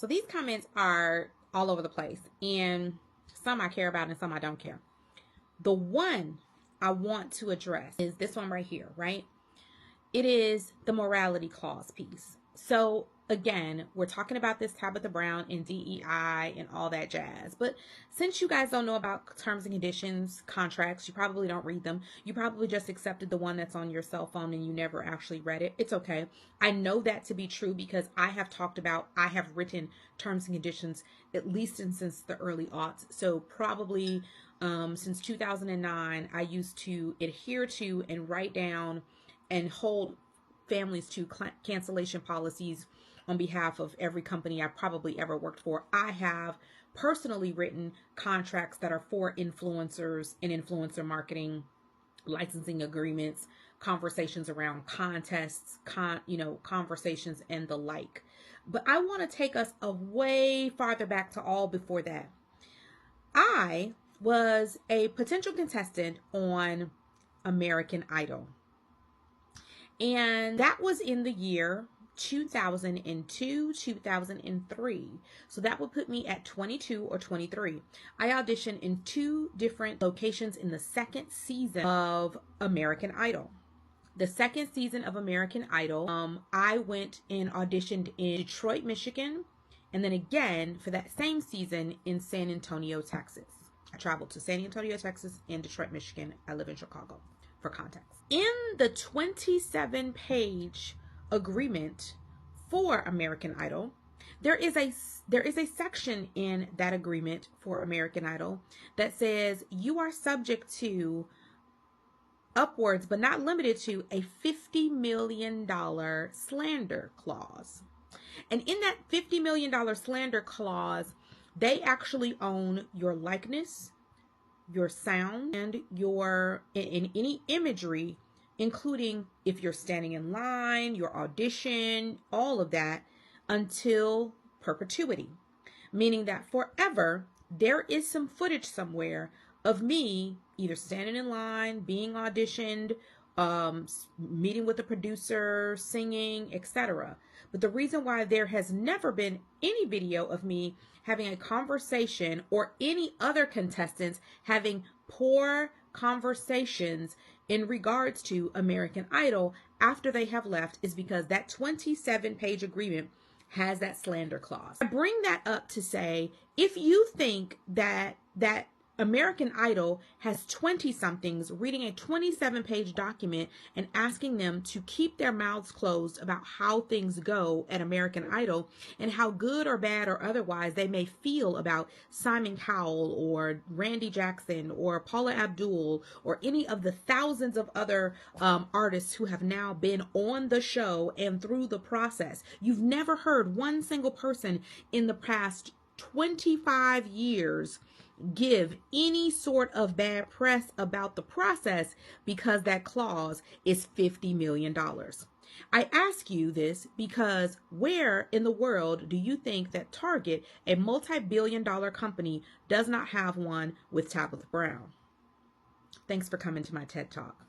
So these comments are all over the place, and some I care about and some I don't care. The one I want to address is this one right here, right? It is the morality clause piece. So again, we're talking about this Tabitha Brown and DEI and all that jazz. But since you guys don't know about terms and conditions, contracts, you probably don't read them. You probably just accepted the one that's on your cell phone and you never actually read it. It's okay. I know that to be true because I have written terms and conditions at least since the early aughts. So probably since 2009, I used to adhere to and write down and hold families to cancellation policies on behalf of every company I've probably ever worked for. I have personally written contracts that are for influencers and influencer marketing, licensing agreements, conversations around contests, conversations and the like. But I want to take us a way farther back to all before that. I was a potential contestant on American Idol. And that was in the year 2002, 2003. So that would put me at 22 or 23. I auditioned in 2 different locations in the second season of American Idol. The second season of American Idol, I went and auditioned in Detroit, Michigan, and then again for that same season in San Antonio, Texas. I traveled to San Antonio, Texas, and Detroit, Michigan. I live in Chicago, for context. In the 27-page agreement for American Idol, there is a section in that agreement for American Idol that says you are subject to upwards, but not limited to, a $50 million slander clause. And in that $50 million slander clause, they actually own your likeness, your sound, and in any imagery, including if you're standing in line, your audition, all of that, until perpetuity. Meaning that forever, there is some footage somewhere of me either standing in line, being auditioned, meeting with the producer, singing, etc. But the reason why there has never been any video of me having a conversation or any other contestants having poor conversations in regards to American Idol after they have left is because that 27-page agreement has that slander clause. I bring that up to say, if you think that American Idol has 20-somethings reading a 27-page document and asking them to keep their mouths closed about how things go at American Idol and how good or bad or otherwise they may feel about Simon Cowell or Randy Jackson or Paula Abdul or any of the thousands of other artists who have now been on the show and through the process. You've never heard one single person in the past 25 years give any sort of bad press about the process because that clause is $50 million. I ask you this because where in the world do you think that Target, a multi-billion-dollar company, does not have one with Tabitha Brown? Thanks for coming to my TED Talk.